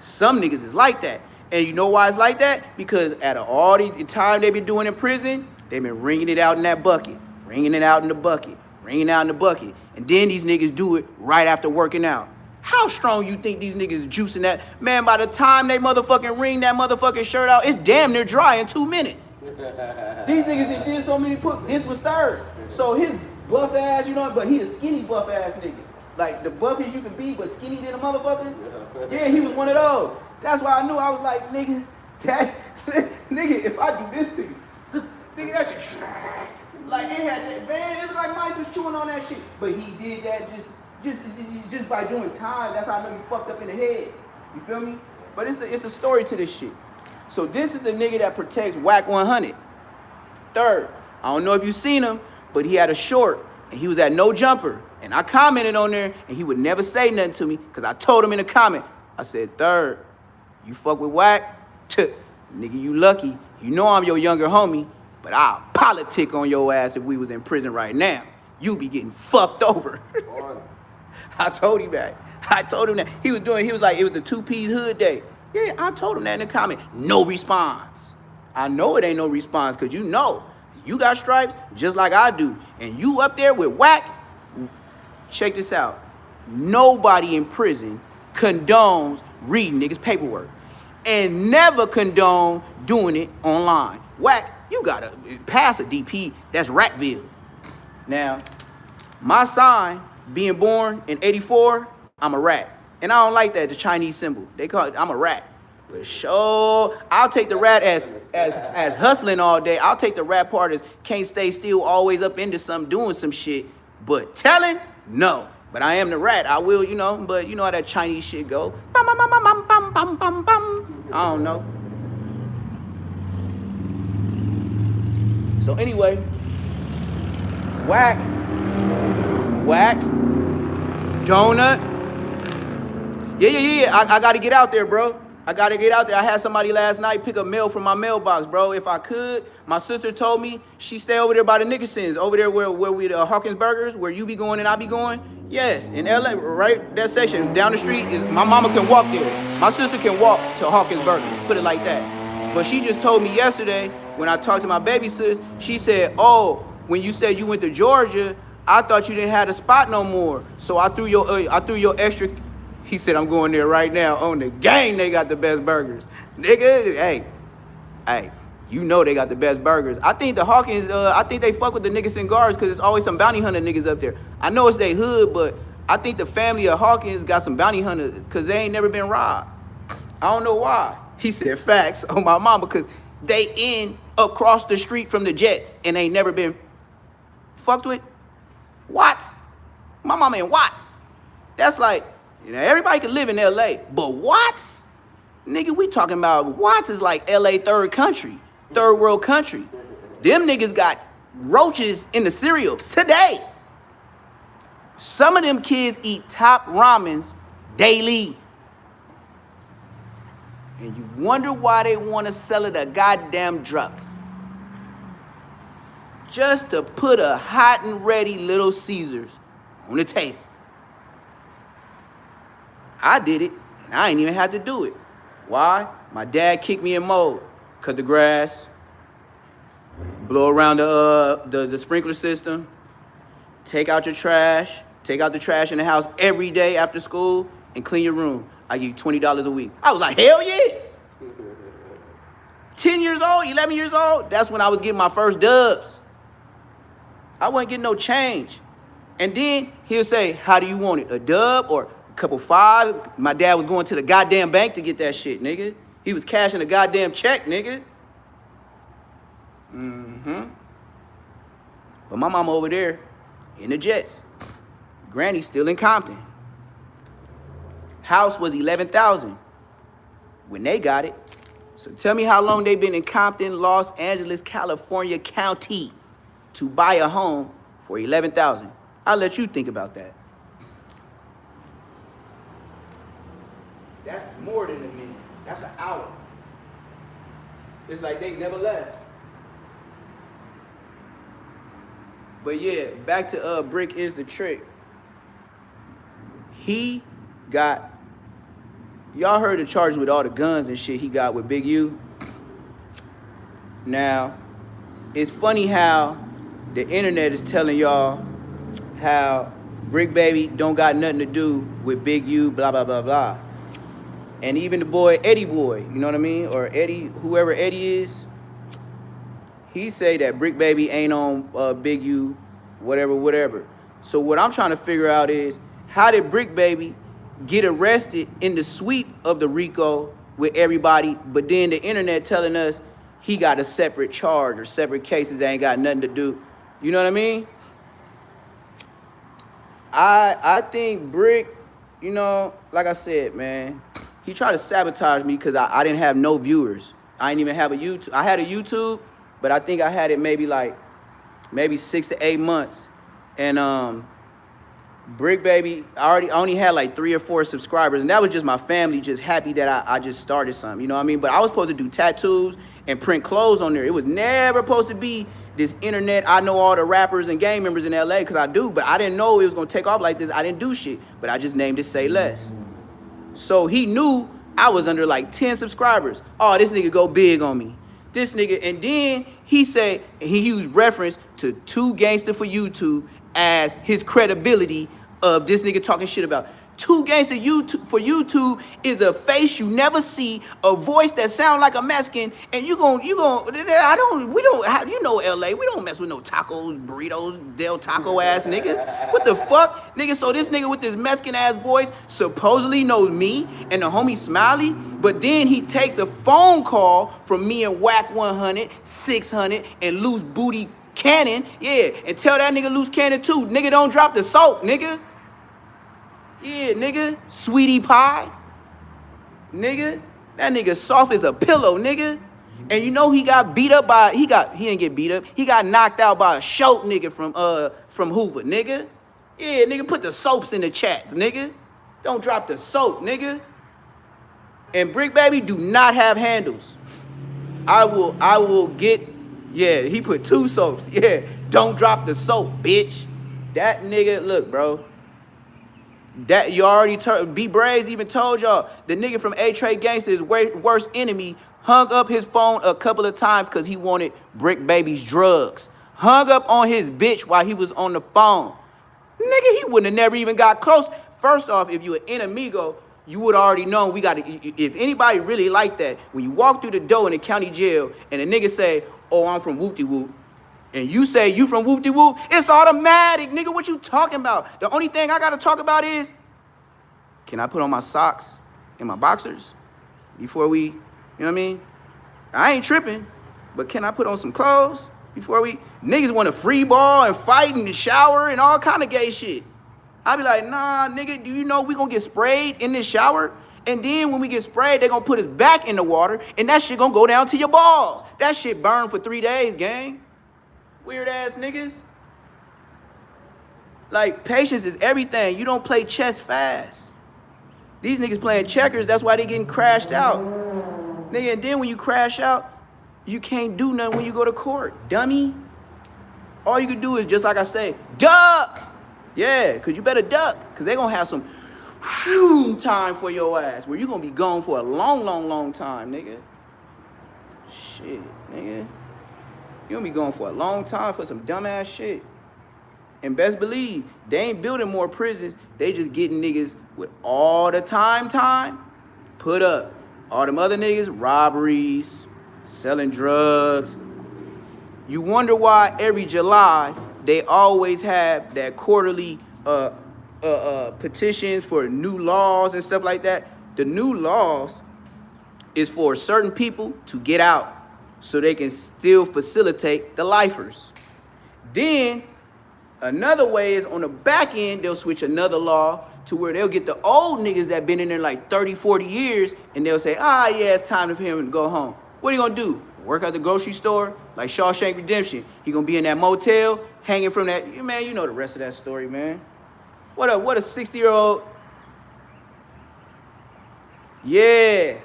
Some niggas is like that. And you know why it's like that? Because out of all the time they been doing in prison, they been wringing it out in that bucket, wringing it out in the bucket, wringing it out in the bucket. And then these niggas do it right after working out. How strong you think these niggas is juicing that? Man, by the time they motherfucking wring that motherfucking shirt out, it's damn near dry in 2 minutes. These niggas did so many this was third. So his buff ass, you know, but he a skinny buff ass nigga. Like the buffest you can be, but skinny than a motherfucker. Yeah, he was one of those. That's why I knew. I was like, nigga, nigga, if I do this to you, nigga, that shit, like it had that, man, it was like mice was chewing on that shit. But he did that just by doing time. That's how I know you fucked up in the head. You feel me? But it's a story to this shit. So this is the nigga that protects Whack 100. Third, I don't know if you seen him, but he had a short and he was at No Jumper. And I commented on there and he would never say nothing to me because I told him in a comment. I said, third, you fuck with Whack? Nigga, you lucky. You know I'm your younger homie, but I'll politic on your ass if we was in prison right now. You be getting fucked over. I told him that. He was like, it was the 2P's hood day. Yeah, I told him that in the comment. No response. I know it ain't no response because you know you got stripes just like I do. And you up there with Whack. Check this out. Nobody in prison condones reading niggas' paperwork and never condone doing it online. Whack, you gotta pass a DP. That's Ratville. Now, my sign, being born in 84, I'm a rat. And I don't like that, the Chinese symbol. They call it, I'm a rat. But sure, I'll take the rat as hustling all day. I'll take the rat part as can't stay still, always up into something, doing some shit. But telling, no. But I am the rat. I will, you know, but you know how that Chinese shit go. Bum, bum, bum, bum, bum, bum, bum, bum. I don't know. So anyway, Whack, Donut. Yeah. I got to get out there, bro. I got to get out there. I had somebody last night pick up mail from my mailbox, bro. If I could, my sister told me she stay over there by the Nickersons, over there where we the Hawkins Burgers, where you be going and I be going. Yes, in LA, right? That section down the street is my mama can walk there. My sister can walk to Hawkins Burgers. Put it like that. But she just told me yesterday when I talked to my baby sis, she said, "Oh, when you said you went to Georgia, I thought you didn't have a spot no more. So I threw your extra." He said, "I'm going there right now on the gang. They got the best burgers, nigga. Hey, you know they got the best burgers. I think the Hawkins, I think they fuck with the niggas in guards because it's always some bounty hunter niggas up there. I know it's they hood, but I think the family of Hawkins got some bounty hunters because they ain't never been robbed. I don't know why." He said, "Facts on my mama because they in across the street from the Jets and ain't never been fucked with. Watts, my mama in Watts. That's like." You know, everybody can live in LA, but Watts? Nigga, we talking about Watts is like LA third world country. Them niggas got roaches in the cereal today. Some of them kids eat top ramens daily. And you wonder why they want to sell it a goddamn drug. Just to put a hot and ready Little Caesars on the table. I did it, and I ain't even had to do it. Why? My dad kicked me in mode. Cut the grass, blow around the sprinkler system, take out your trash, take out the trash in the house every day after school, and clean your room. I give you $20 a week. I was like, hell yeah. 10 years old, 11 years old, that's when I was getting my first dubs. I wasn't getting no change. And then he'll say, how do you want it? A dub or couple fives? My dad was going to the goddamn bank to get that shit, nigga. He was cashing a goddamn check, nigga. But my mama over there in the Jets. Granny still in Compton. House was $11,000 when they got it. So tell me how long they been in Compton, Los Angeles, California County to buy a home for $11,000. I'll let you think about that. That's more than a minute. That's an hour. It's like they never left. But yeah, back to Brick is the trick. He got y'all heard the charges with all the guns and shit he got with Big U. Now, it's funny how the internet is telling y'all how Brick Baby don't got nothing to do with Big U, blah, blah, blah, blah. And even the boy, Eddie Boy, you know what I mean? Or Eddie, whoever Eddie is, he say that Brick Baby ain't on Big U, whatever, whatever. So what I'm trying to figure out is, how did Brick Baby get arrested in the sweep of the RICO with everybody, but then the internet telling us he got a separate charge or separate cases that ain't got nothing to do? You know what I mean? I think Brick, you know, like I said, man, he tried to sabotage me because I didn't have no viewers. I didn't even have a YouTube. I had a YouTube, but I think I had it maybe 6 to 8 months. And Brick Baby, I only had like 3 or 4 subscribers, and that was just my family just happy that I just started something, you know what I mean? But I was supposed to do tattoos and print clothes on there. It was never supposed to be this internet, I know all the rappers and gang members in LA, because I do, but I didn't know it was gonna take off like this. I didn't do shit, but I just named it Say Less. So he knew I was under like 10 subscribers. Oh, this nigga go big on me. This nigga, and then he said, he used reference to 2 Gangsta for YouTube as his credibility of this nigga talking shit about. 2 Gangsta for YouTube is a face you never see, a voice that sound like a Mexican, and we don't, you know, LA, we don't mess with no tacos, burritos, Del Taco ass niggas. What the fuck, nigga? So this nigga with this Mexican ass voice supposedly knows me and the homie Smiley, but then he takes a phone call from me and Whack 100, 600, and Loose Booty Cannon, yeah, and tell that nigga Loose Cannon too, nigga, don't drop the soap, nigga. Yeah, nigga, sweetie pie, nigga, that nigga soft as a pillow, nigga. And you know he got beat up by, he didn't get beat up, he got knocked out by a short nigga from Hoover, nigga. Yeah, nigga, put the soaps in the chats, nigga. Don't drop the soap, nigga. And Brick Baby do not have handles. I will get, yeah, he put 2 soaps, yeah, don't drop the soap, bitch. That nigga, look, bro. That you already B Braze even told y'all the nigga from A-Trade Gangsta's worst enemy hung up his phone a couple of times because he wanted Brick Baby's drugs. Hung up on his bitch while he was on the phone. Nigga, he wouldn't have never even got close. First off, if you an enemigo, you would already know we got to, if anybody really like that, when you walk through the door in the county jail and a nigga say, oh, I'm from Whoop-de-Whoop, and you say you from Whoop-de-Whoop, it's automatic, nigga. What you talking about? The only thing I gotta talk about is, can I put on my socks and my boxers before we, you know what I mean? I ain't tripping, but can I put on some clothes before we, niggas want to free ball and fight in the shower and all kind of gay shit. I be like, nah, nigga, do you know we gonna get sprayed in this shower? And then when we get sprayed, they gonna put us back in the water, and that shit gonna go down to your balls. That shit burn for 3 days, gang. Weird ass niggas. Like, patience is everything. You don't play chess fast. These niggas playing checkers, that's why they getting crashed out. Nigga, and then when you crash out, you can't do nothing when you go to court, dummy. All you can do is, just like I say, duck. Yeah, because you better duck, because they going to have some time for your ass, where you going to be gone for a long, long, long time, nigga. Shit, nigga. You gonna be going for a long time for some dumbass shit. And best believe, they ain't building more prisons. They just getting niggas with all the time put up. All them other niggas, robberies, selling drugs. You wonder why every July they always have that quarterly petitions for new laws and stuff like that. The new laws is for certain people to get out, so they can still facilitate the lifers. Then another way is on the back end, they'll switch another law to where they'll get the old niggas that been in there like 30, 40 years, and they'll say, yeah, it's time for him to go home. What are you gonna do? Work at the grocery store like Shawshank Redemption? He gonna be in that motel, hanging from that, man, you know the rest of that story, man. What a 60-year-old, yeah,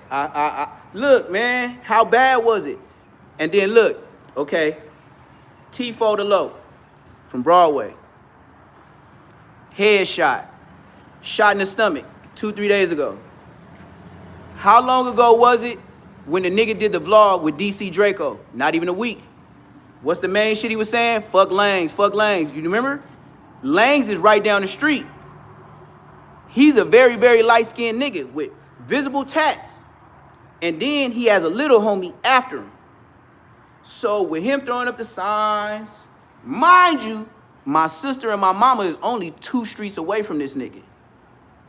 look, man, how bad was it? And then look, okay, T-Fo the Low from Broadway. Headshot. Shot in the stomach 2-3 days ago. How long ago was it when the nigga did the vlog with DC Draco? Not even a week. What's the main shit he was saying? Fuck Langs, fuck Langs. You remember? Langs is right down the street. He's a very, very light-skinned nigga with visible tats. And then he has a little homie after him. So with him throwing up the signs, mind you, my sister and my mama is only 2 streets away from this nigga.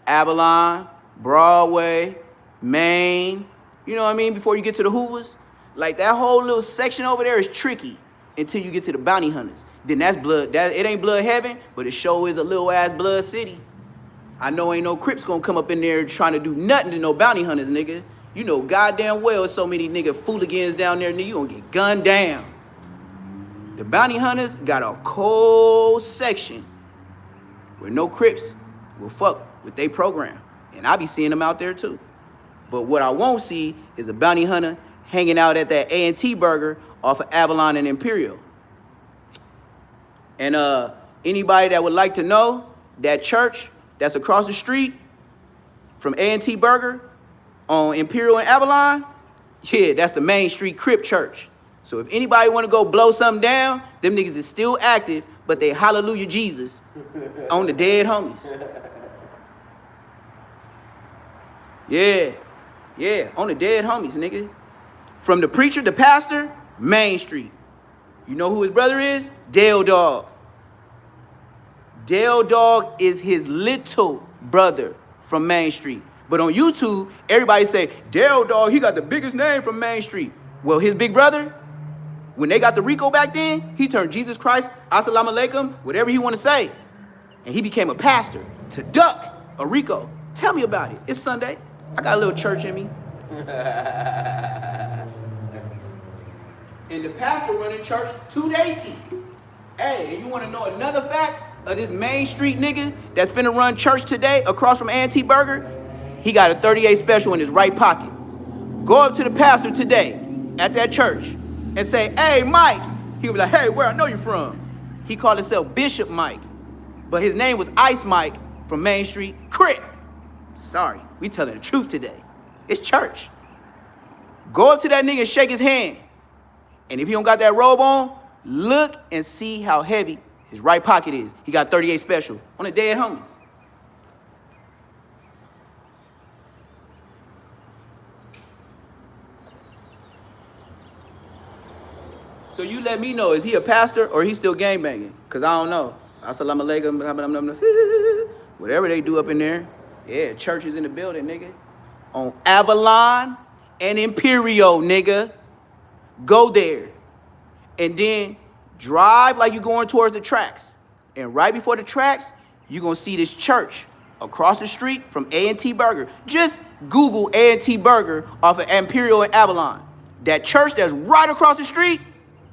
Avalon, Broadway, Maine, you know what I mean, before you get to the Hoovers. Like, that whole little section over there is tricky until you get to the Bounty Hunters. Then that's blood, it ain't blood heaven, but it sure is a little ass blood city. I know ain't no Crips gonna come up in there trying to do nothing to no Bounty Hunters, nigga. You know goddamn well so many nigga fooligans down there, nigga, you gonna get gunned down. The Bounty Hunters got a cold section where no Crips will fuck with their program. And I be seeing them out there too. But what I won't see is a bounty hunter hanging out at that A&T burger off of Avalon and Imperial. And anybody that would like to know, that church that's across the street from A&T Burger on Imperial and Avalon, yeah, that's the Main Street Crip Church. So if anybody want to go blow something down, them niggas is still active, but they hallelujah Jesus on the dead homies. Yeah, on the dead homies, nigga. From the preacher, the pastor, Main Street. You know who his brother is? Dale Dog. Dale Dog is his little brother from Main Street. But on YouTube, everybody say, Dale Dog, he got the biggest name from Main Street. Well, his big brother, when they got the Rico back then, he turned Jesus Christ, Assalamu Alaikum, whatever he want to say. And he became a pastor to duck a Rico. Tell me about it. It's Sunday. I got a little church in me. And the pastor running church 2 days. Hey, and you want to know another fact of this Main Street nigga that's finna run church today across from A&T Burger? He got a 38 special in his right pocket. Go up to the pastor today at that church and say, hey, Mike. He'll be like, hey, where I know you from? He called himself Bishop Mike, but his name was Ice Mike from Main Street Crip. Sorry, we telling the truth today. It's church. Go up to that nigga and shake his hand. And if he don't got that robe on, look and see how heavy his right pocket is. He got 38 special on the dead homies. So you let me know, is he a pastor or he still gangbanging? Because I don't know. Assalamu alaikum, whatever they do up in there. Yeah, church is in the building, nigga. On Avalon and Imperial, nigga. Go there. And then drive like you're going towards the tracks. And right before the tracks, you're going to see this church across the street from A&T Burger. Just Google A&T Burger off of Imperial and Avalon. That church that's right across the street,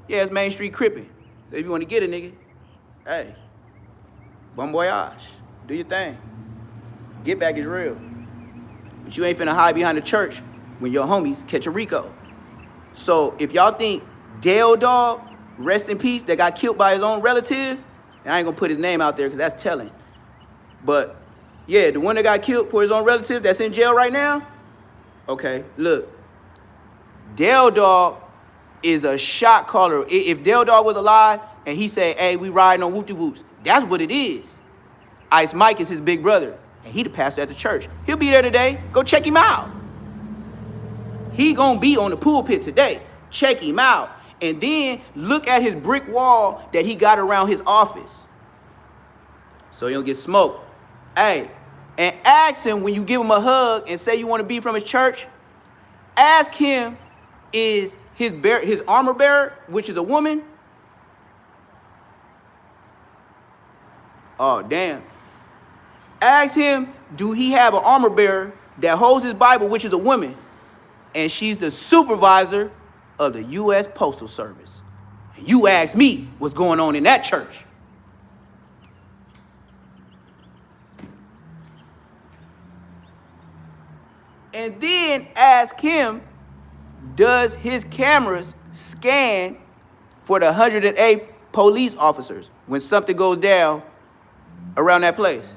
yeah, it's Main Street Crippin'. So if you want to get it, nigga, hey, bon voyage. Do your thing. Get back is real. But you ain't finna hide behind the church when your homies catch a Rico. So if y'all think Dale Dog, rest in peace, that got killed by his own relative, and I ain't gonna put his name out there because that's telling. But yeah, the one that got killed for his own relative that's in jail right now, okay, look. Dale Dog is a shot caller. If Dale Dog was alive and he said, hey, we riding on whoop-de-whoops, that's what it is. Ice Mike is his big brother. And he the pastor at the church. He'll be there today. Go check him out. He gonna be on the pulpit today. Check him out. And then look at his brick wall that he got around his office. So he don't get smoked. Hey, and ask him when you give him a hug and say you want to be from his church, ask him, is his armor bearer, which is a woman? Oh, damn. Ask him, do he have an armor bearer that holds his Bible, which is a woman, and she's the supervisor of the U.S. Postal Service. And you ask me what's going on in that church. And then ask him, does his cameras scan for the 108 police officers when something goes down around that place?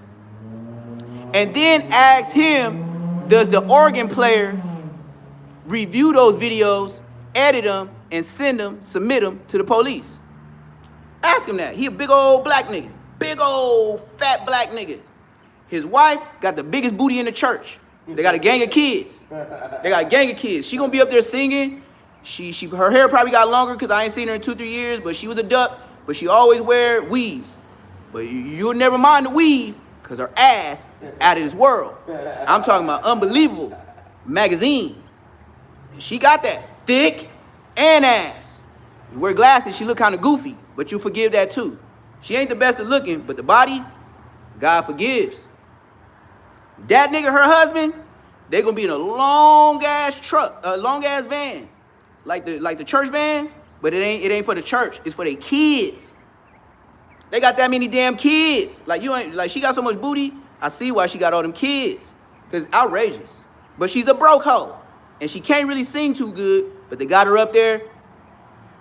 And then ask him, does the organ player review those videos, edit them, and submit them to the police. Ask him that. He a big old black nigga. Big old fat black nigga. His wife got the biggest booty in the church. They got a gang of kids. She gonna be up there singing. Her hair probably got longer because I ain't seen her in 2-3 years, but she was a duck. But she always wear weaves. But you'll never mind the weave because her ass is out of this world. I'm talking about Unbelievable magazine. She got that thick and ass. You wear glasses, she look kind of goofy, but you forgive that too. She ain't the best at looking, but the body, God forgives. That nigga, her husband, they gonna be in a long ass truck, a long ass van, like the church vans, but it ain't for the church. It's for their kids. They got that many damn kids. She got so much booty. I see why she got all them kids, cause it's outrageous. But she's a broke hoe, and she can't really sing too good. But they got her up there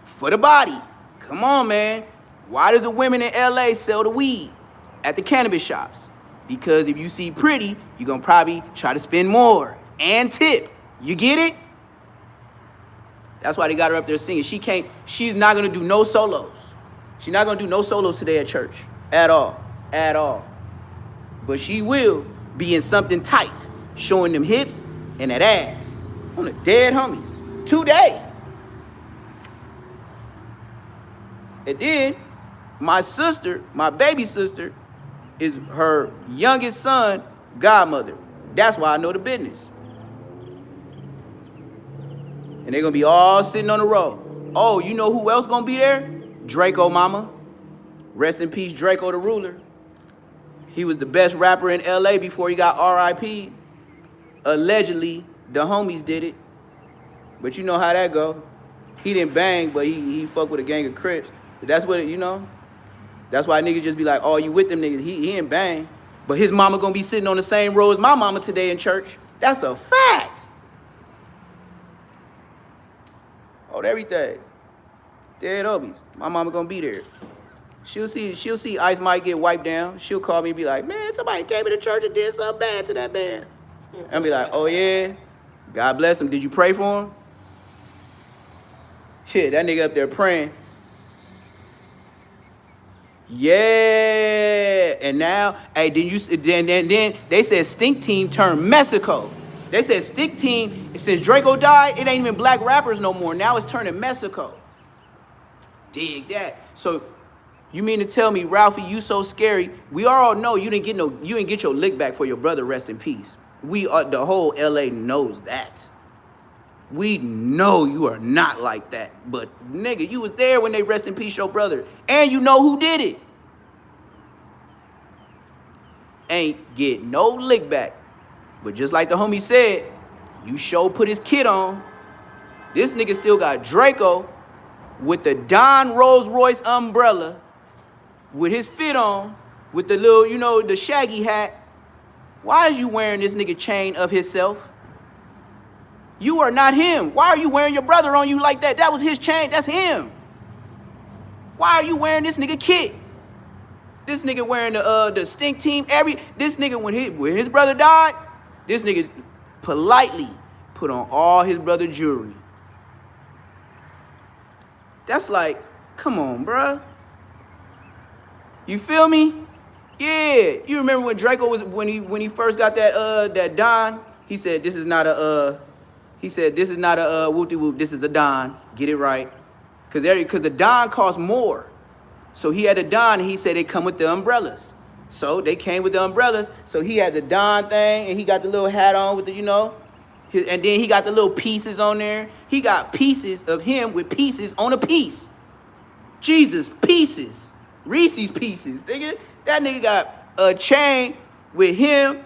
for the body. Come on, man. Why does the women in LA sell the weed at the cannabis shops? Because if you see pretty, you're gonna probably try to spend more and tip. You get it? That's why they got her up there singing. She's not gonna do no solos. She's not gonna do no solos today at church. At all. But she will be in something tight, showing them hips and that ass on the dead homies today. And then my sister, my baby sister, is her youngest son godmother. That's why I know the business. And they're gonna be all sitting on the road. Oh, you know who else gonna be there? Draco mama. Rest in peace, Draco the ruler. He was the best rapper in LA before he got RIP. Allegedly, the homies did it. But you know how that go. He didn't bang, but he fucked with a gang of Crips. But that's what you know. That's why niggas just be like, oh, you with them niggas. He ain't bang. But his mama gonna be sitting on the same row as my mama today in church. That's a fact. Hold everything. Dead obies. My mama gonna be there. She'll see Ice Mike get wiped down. She'll call me and be like, man, somebody came to church and did something bad to that man. And be like, oh yeah? God bless him. Did you pray for him? Shit, that nigga up there praying. Yeah. And now, hey, then they said Stink Team turned Mexico. They said Stink Team, since Draco died, it ain't even black rappers no more. Now it's turning Mexico. Dig that. So you mean to tell me, Ralphie, you so scary? We all know you didn't get your lick back for your brother. Rest in peace. The whole LA knows that. We know you are not like that. But nigga, you was there when they rest in peace your brother, and you know who did it. Ain't get no lick back. But just like the homie said, you sure put his kid on. This nigga still got Draco with the Don Rolls Royce umbrella, with his fit on, with the little, you know, the shaggy hat. Why is you wearing this nigga chain of himself? You are not him. Why are you wearing your brother on you like that? That was his chain. That's him. Why are you wearing this nigga kit? This nigga wearing the Stink Team. This nigga when his brother died, this nigga politely put on all his brother jewelry. That's like, come on, bruh. You feel me? Yeah. You remember when Draco was when he first got that Don? He said this is not a whoopty whoop. This is a Don. Get it right, cause the Don costs more. So he had a Don, and he said they come with the umbrellas. So they came with the umbrellas. So he had the Don thing, and he got the little hat on with the, you know, and then he got the little pieces on there. He got pieces of him with pieces on a piece. Jesus, pieces. Reese's Pieces, nigga. That nigga got a chain with him,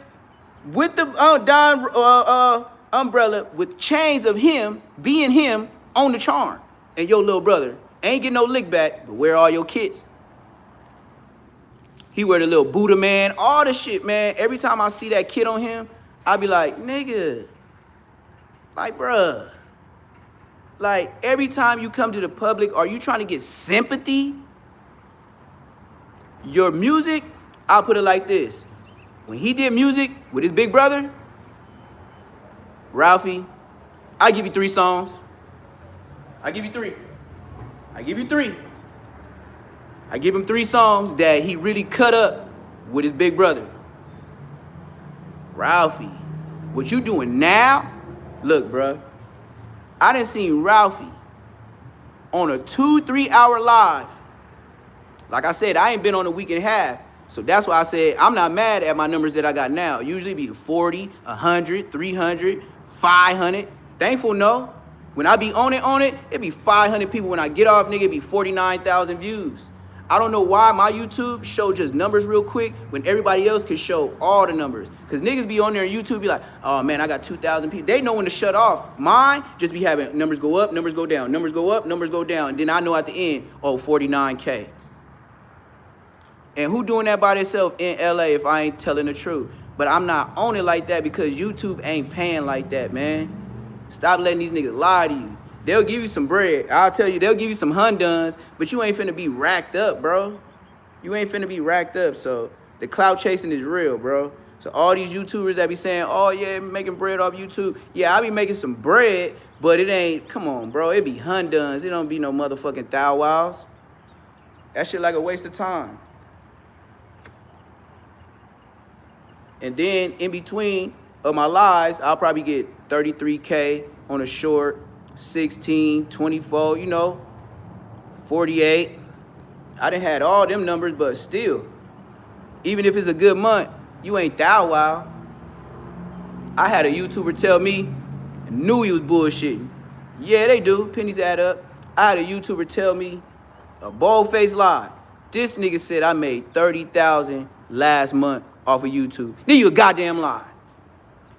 with the Don umbrella, with chains of him being him on the charm. And your little brother ain't get no lick back, but wear all your kits. He wear the little Buddha man, all the shit, man. Every time I see that kid on him, I be like, nigga, like, bruh. Like, every time you come to the public, are you trying to get sympathy? Your music, I'll put it like this. When he did music with his big brother, Ralphie, I give you 3 songs. I give you 3. I give you 3. I give him 3 songs that he really cut up with his big brother. Ralphie, what you doing now? Look, bruh, I done seen Ralphie on a 2-3 hour live. Like I said, I ain't been on a week and a half. So that's why I said I'm not mad at my numbers that I got now. Usually be 40, 100, 300, 500. Thankful, no. When I be on it, it be 500 people. When I get off, nigga, it be 49,000 views. I don't know why my YouTube show just numbers real quick when everybody else can show all the numbers. Because niggas be on there on YouTube be like, oh man, I got 2,000 people. They know when to shut off. Mine just be having numbers go up, numbers go down, numbers go up, numbers go down. And then I know at the end, oh, 49K. And who doing that by themselves in LA if I ain't telling the truth? But I'm not on it like that because YouTube ain't paying like that, man. Stop letting these niggas lie to you. They'll give you some bread. I'll tell you, they'll give you some hunduns, but you ain't finna be racked up, bro. You ain't finna be racked up. So the clout chasing is real, bro. So all these YouTubers that be saying, oh yeah, making bread off YouTube. Yeah, I be making some bread, but it ain't, come on, bro. It be hunduns. It don't be no motherfucking thou wows. That shit like a waste of time. And then in between of my lives, I'll probably get 33K on a short, 16, 24, you know, 48. I done had all them numbers, but still, even if it's a good month, you ain't thou wow. I had a YouTuber tell me, I knew he was bullshitting. Yeah, they do. Pennies add up. I had a YouTuber tell me, a bald-faced lie. This nigga said I made 30,000 last month off of YouTube. Then you a goddamn lie.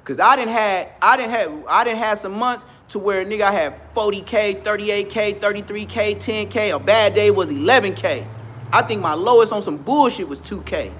Cause I done had some months to where nigga I had 40K, 38K, 33K, 10K. A bad day was 11K. I think my lowest on some bullshit was 2K.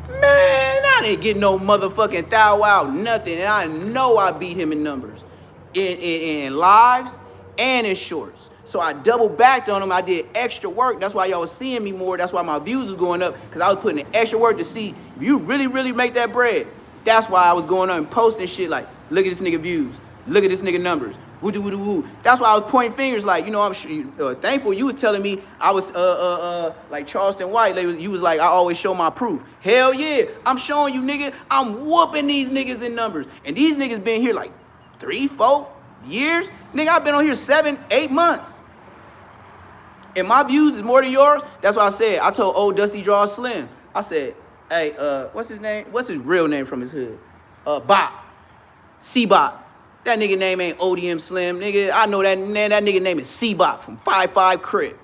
Man, I didn't get no motherfucking thou wow, nothing. And I know I beat him in numbers. In lives and in shorts. So I double backed on him. I did extra work. That's why y'all was seeing me more. That's why my views was going up. Because I was putting in extra work to see if you really, really make that bread. That's why I was going on and posting shit like, look at this nigga views. Look at this nigga numbers. Woo-doo-woo-doo-woo. That's why I was pointing fingers like, you know, I'm thankful you was telling me I was, like Charleston White. You was like, I always show my proof. Hell yeah. I'm showing you, nigga. I'm whooping these niggas in numbers. And these niggas been here like 3-4 years. Nigga, I've been on here 7-8 months. And my views is more than yours. That's why I said, I told old Dusty Draw Slim. I said, hey, what's his name? What's his real name from his hood? Bop. C-Bop. That nigga name ain't ODM Slim. Nigga, I know that nigga name is C-Bop from 5-5 Crip.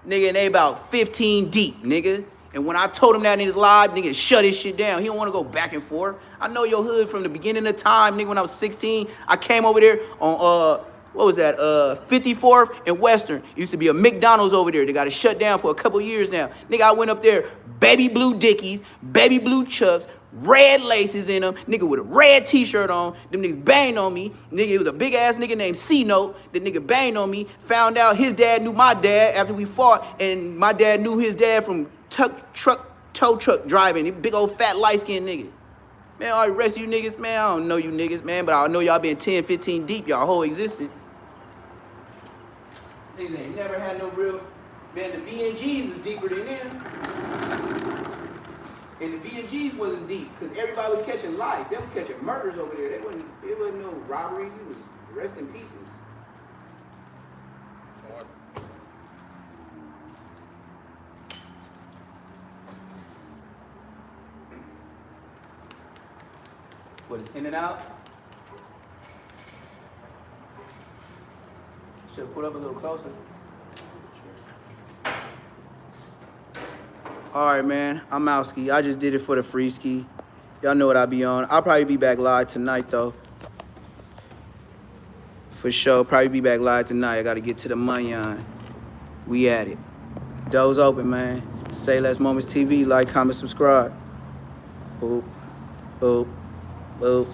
Nigga, and they about 15 deep, nigga. And when I told him that in his live, nigga, shut his shit down. He don't want to go back and forth. I know your hood from the beginning of time, nigga. When I was 16, I came over there on, what was that, 54th and Western. Used to be a McDonald's over there. They got it shut down for a couple years now. Nigga, I went up there, baby blue Dickies, baby blue Chucks, red laces in them, nigga with a red t-shirt on. Them niggas banged on me. Nigga, it was a big ass nigga named C-Note. The nigga banged on me. Found out his dad knew my dad after we fought, and my dad knew his dad from tow truck driving. Big old fat light-skinned nigga. Man, all the rest of you niggas, man, I don't know you niggas, man, but I know y'all been 10, 15 deep y'all whole existence. Niggas ain't never had no real, man, the V&Gs was deeper than them. And the V&Gs wasn't deep, because everybody was catching life. They was catching murders over there. It wasn't no robberies, it was rest in pieces. What is in and out? Should have put up a little closer. All right, man. I'm out ski. I just did it for the free ski. Y'all know what I be on. I'll probably be back live tonight, though. For sure. Probably be back live tonight. I got to get to the money on. We at it. Doors open, man. Say Less Moments TV. Like, comment, subscribe. Boop. Boop. Boop.